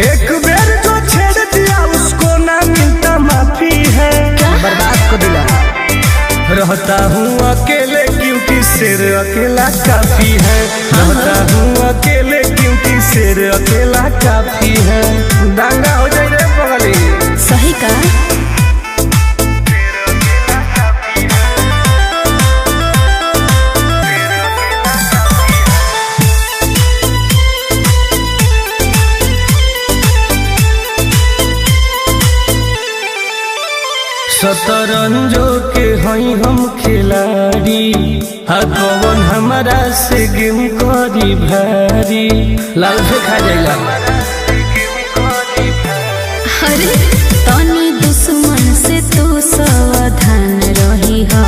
एक बेर जो छेड़ दिया उसको ना मिलता माफी है। बर्बाद को दिला। रहता हूँ अकेले क्योंकि शेर अकेला काफी है। रहता हूँ अकेले क्योंकि शेर अकेला काफी है। दांगा हो जाए रे बगली। सही का शतरंजो के हई हम खिलाड़ी। कौन हमारा से गेम करी भारी। लाल से खा जाएगा। अरे तनी दुश्मन से तू सावधान रही हा।